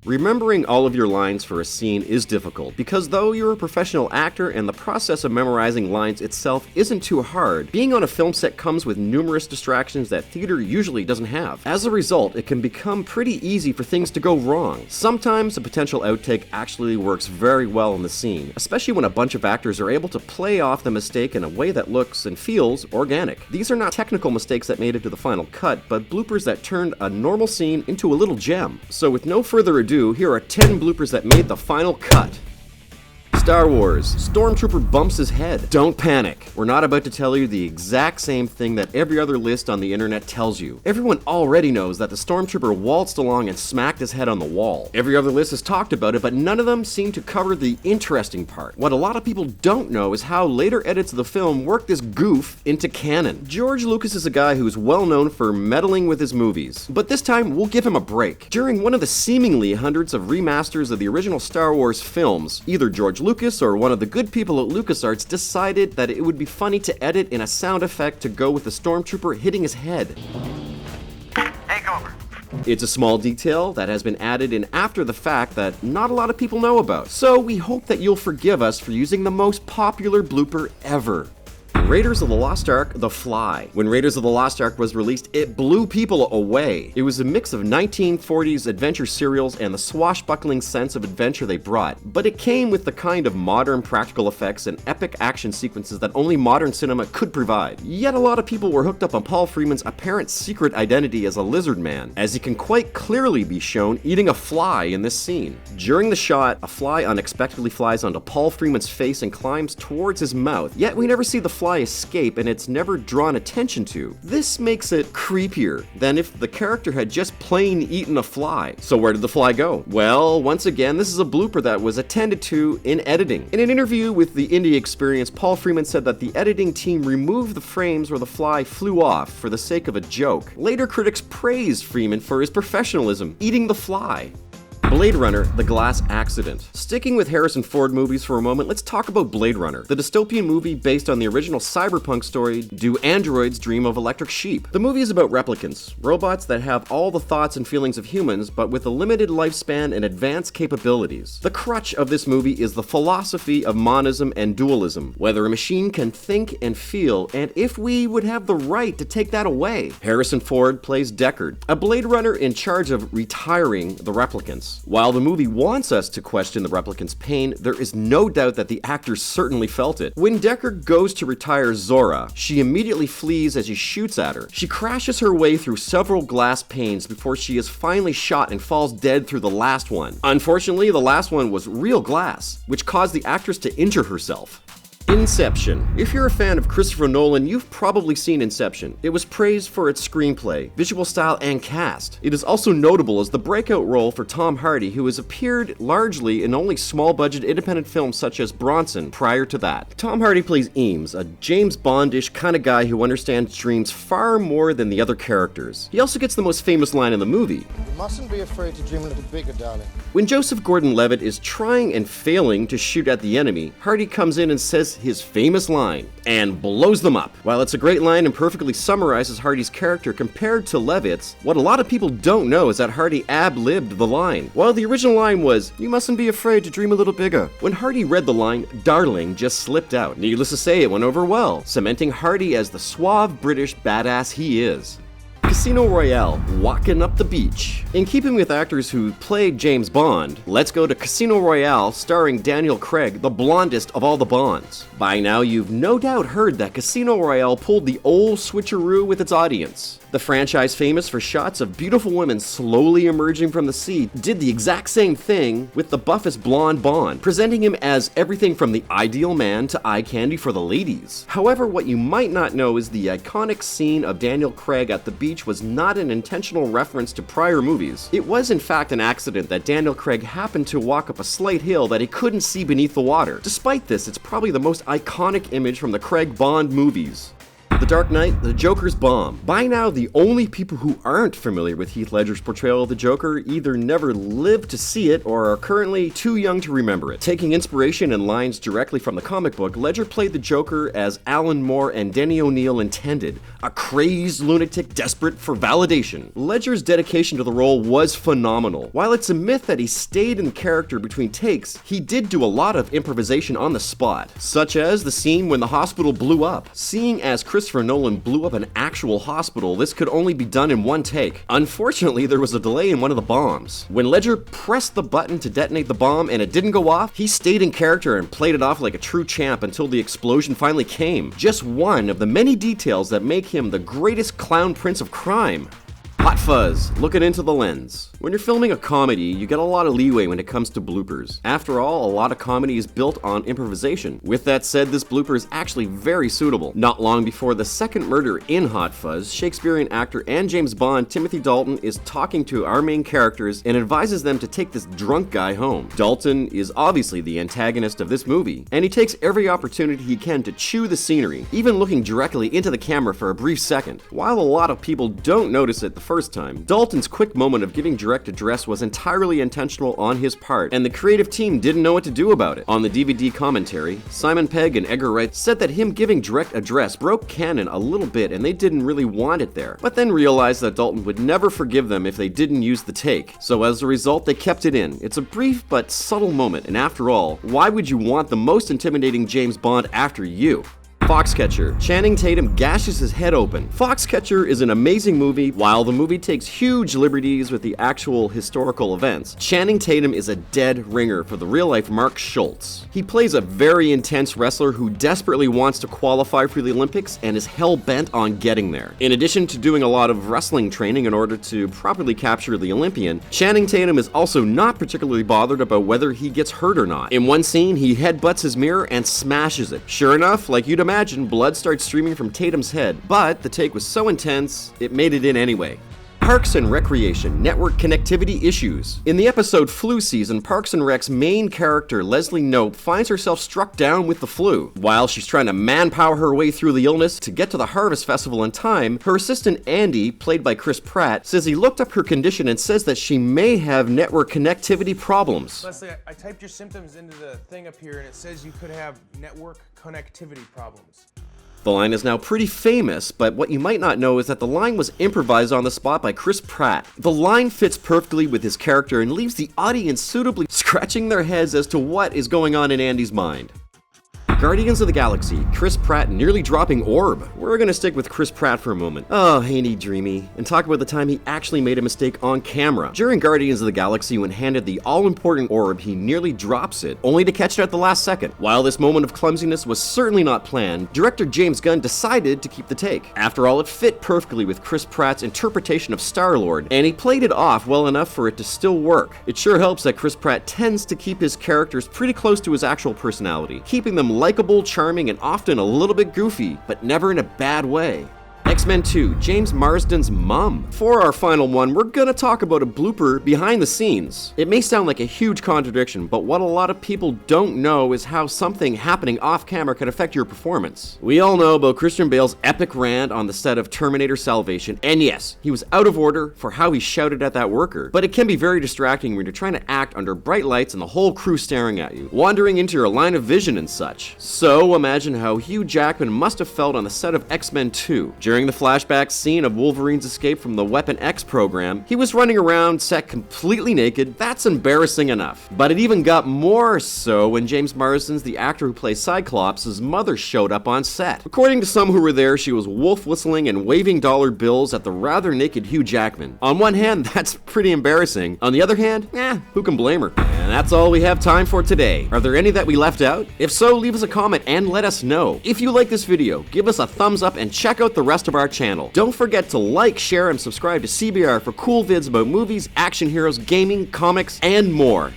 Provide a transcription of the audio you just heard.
Remembering all of your lines for a scene is difficult, because though you're a professional actor and the process of memorizing lines itself isn't too hard, being on a film set comes with numerous distractions that theater usually doesn't have. As a result, it can become pretty easy for things to go wrong. Sometimes a potential outtake actually works very well in the scene, especially when a bunch of actors are able to play off the mistake in a way that looks and feels organic. These are not technical mistakes that made it to the final cut, but bloopers that turned a normal scene into a little gem. So with no further ado, here are 10 bloopers that made the final cut. Star Wars. Stormtrooper bumps his head. Don't panic. We're not about to tell you the exact same thing that every other list on the internet tells you. Everyone already knows that the Stormtrooper waltzed along and smacked his head on the wall. Every other list has talked about it, but none of them seem to cover the interesting part. What a lot of people don't know is how later edits of the film work this goof into canon. George Lucas is a guy who's well known for meddling with his movies, but this time we'll give him a break. During one of the seemingly hundreds of remasters of the original Star Wars films, either George Lucas or one of the good people at LucasArts decided that it would be funny to edit in a sound effect to go with the Stormtrooper hitting his head. Take over. It's a small detail that has been added in after the fact that not a lot of people know about, so we hope that you'll forgive us for using the most popular blooper ever. Raiders of the Lost Ark: The Fly. When Raiders of the Lost Ark was released, it blew people away. It was a mix of 1940s adventure serials and the swashbuckling sense of adventure they brought, but it came with the kind of modern practical effects and epic action sequences that only modern cinema could provide. Yet a lot of people were hooked up on Paul Freeman's apparent secret identity as a lizard man, as he can quite clearly be shown eating a fly in this scene. During the shot, a fly unexpectedly flies onto Paul Freeman's face and climbs towards his mouth, yet we never see the fly escape and it's never drawn attention to. This makes it creepier than if the character had just plain eaten a fly. So where did the fly go? Well, once again, this is a blooper that was attended to in editing. In an interview with the Indie Experience, Paul Freeman said that the editing team removed the frames where the fly flew off for the sake of a joke. Later critics praised Freeman for his professionalism, eating the fly. Blade Runner: The Glass Accident. Sticking with Harrison Ford movies for a moment, let's talk about Blade Runner, the dystopian movie based on the original cyberpunk story, Do Androids Dream of Electric Sheep? The movie is about replicants, robots that have all the thoughts and feelings of humans, but with a limited lifespan and advanced capabilities. The crutch of this movie is the philosophy of monism and dualism, whether a machine can think and feel, and if we would have the right to take that away. Harrison Ford plays Deckard, a Blade Runner in charge of retiring the replicants. While the movie wants us to question the replicants' pain, there is no doubt that the actors certainly felt it. When Deckard goes to retire Zora, she immediately flees as he shoots at her. She crashes her way through several glass panes before she is finally shot and falls dead through the last one. Unfortunately, the last one was real glass, which caused the actress to injure herself. Inception. If you're a fan of Christopher Nolan, you've probably seen Inception. It was praised for its screenplay, visual style, and cast. It is also notable as the breakout role for Tom Hardy, who has appeared largely in only small-budget independent films such as Bronson prior to that. Tom Hardy plays Eames, a James Bond-ish kind of guy who understands dreams far more than the other characters. He also gets the most famous line in the movie. You mustn't be afraid to dream a little bigger, darling. When Joseph Gordon-Levitt is trying and failing to shoot at the enemy, Hardy comes in and says his famous line, and blows them up. While it's a great line and perfectly summarizes Hardy's character compared to Levitt's, what a lot of people don't know is that Hardy ad-libbed the line. While the original line was, "You mustn't be afraid to dream a little bigger." When Hardy read the line, "darling" just slipped out. Needless to say, it went over well, cementing Hardy as the suave British badass he is. Casino Royale: Walking Up the Beach. In keeping with actors who played James Bond, let's go to Casino Royale starring Daniel Craig, the blondest of all the Bonds. By now, you've no doubt heard that Casino Royale pulled the old switcheroo with its audience. The franchise, famous for shots of beautiful women slowly emerging from the sea, did the exact same thing with the buffest blonde Bond, presenting him as everything from the ideal man to eye candy for the ladies. However, what you might not know is the iconic scene of Daniel Craig at the beach was not an intentional reference to prior movies. It was in fact an accident that Daniel Craig happened to walk up a slight hill that he couldn't see beneath the water. Despite this, it's probably the most iconic image from the Craig Bond movies. The Dark Knight, the Joker's bomb. By now, the only people who aren't familiar with Heath Ledger's portrayal of the Joker either never lived to see it or are currently too young to remember it. Taking inspiration and lines directly from the comic book, Ledger played the Joker as Alan Moore and Denny O'Neil intended, a crazed lunatic desperate for validation. Ledger's dedication to the role was phenomenal. While it's a myth that he stayed in character between takes, he did do a lot of improvisation on the spot, such as the scene when the hospital blew up. Seeing as Christopher Nolan blew up an actual hospital, this could only be done in one take. Unfortunately, there was a delay in one of the bombs. When Ledger pressed the button to detonate the bomb and it didn't go off, he stayed in character and played it off like a true champ until the explosion finally came. Just one of the many details that make him the greatest clown prince of crime. Hot Fuzz, looking into the lens. When you're filming a comedy, you get a lot of leeway when it comes to bloopers. After all, a lot of comedy is built on improvisation. With that said, this blooper is actually very suitable. Not long before the second murder in Hot Fuzz, Shakespearean actor and James Bond Timothy Dalton is talking to our main characters and advises them to take this drunk guy home. Dalton is obviously the antagonist of this movie, and he takes every opportunity he can to chew the scenery, even looking directly into the camera for a brief second. While a lot of people don't notice it the first time, Dalton's quick moment of giving direct address was entirely intentional on his part, and the creative team didn't know what to do about it. On the DVD commentary, Simon Pegg and Edgar Wright said that him giving direct address broke canon a little bit and they didn't really want it there, but then realized that Dalton would never forgive them if they didn't use the take. So as a result, they kept it in. It's a brief but subtle moment, and after all, why would you want the most intimidating James Bond after you? Foxcatcher. Channing Tatum gashes his head open. Foxcatcher is an amazing movie. While the movie takes huge liberties with the actual historical events, Channing Tatum is a dead ringer for the real-life Mark Schultz. He plays a very intense wrestler who desperately wants to qualify for the Olympics and is hell-bent on getting there. In addition to doing a lot of wrestling training in order to properly capture the Olympian, Channing Tatum is also not particularly bothered about whether he gets hurt or not. In one scene, he headbutts his mirror and smashes it. Sure enough, like you'd imagine, blood starts streaming from Tatum's head, but the take was so intense, it made it in anyway. Parks and Recreation, network connectivity issues. In the episode Flu Season, Parks and Rec's main character, Leslie Knope, finds herself struck down with the flu. While she's trying to manpower her way through the illness to get to the Harvest Festival in time, her assistant Andy, played by Chris Pratt, says he looked up her condition and says that she may have network connectivity problems. Leslie, I typed your symptoms into the thing up here and it says you could have network connectivity problems. The line is now pretty famous, but what you might not know is that the line was improvised on the spot by Chris Pratt. The line fits perfectly with his character and leaves the audience suitably scratching their heads as to what is going on in Andy's mind. Guardians of the Galaxy, Chris Pratt nearly dropping orb. We're gonna stick with Chris Pratt for a moment. Oh, ain't he dreamy? And talk about the time he actually made a mistake on camera. During Guardians of the Galaxy, when handed the all-important orb, he nearly drops it, only to catch it at the last second. While this moment of clumsiness was certainly not planned, director James Gunn decided to keep the take. After all, it fit perfectly with Chris Pratt's interpretation of Star-Lord, and he played it off well enough for it to still work. It sure helps that Chris Pratt tends to keep his characters pretty close to his actual personality, keeping them likable, charming, and often a little bit goofy, but never in a bad way. X-Men 2, James Marsden's mom. For our final one, we're gonna talk about a blooper behind the scenes. It may sound like a huge contradiction, but what a lot of people don't know is how something happening off camera can affect your performance. We all know about Christian Bale's epic rant on the set of Terminator Salvation, and yes, he was out of order for how he shouted at that worker, but it can be very distracting when you're trying to act under bright lights and the whole crew staring at you, wandering into your line of vision and such. So imagine how Hugh Jackman must have felt on the set of X-Men 2. During the flashback scene of Wolverine's escape from the Weapon X program, he was running around set completely naked. That's embarrassing enough. But it even got more so when James Marsden's, the actor who plays Cyclops' mother, showed up on set. According to some who were there, she was wolf whistling and waving dollar bills at the rather naked Hugh Jackman. On one hand, that's pretty embarrassing. On the other hand, who can blame her? And that's all we have time for today. Are there any that we left out? If so, leave us a comment and let us know. If you like this video, give us a thumbs up and check out the rest of our channel. Don't forget to like, share, and subscribe to CBR for cool vids about movies, action heroes, gaming, comics, and more.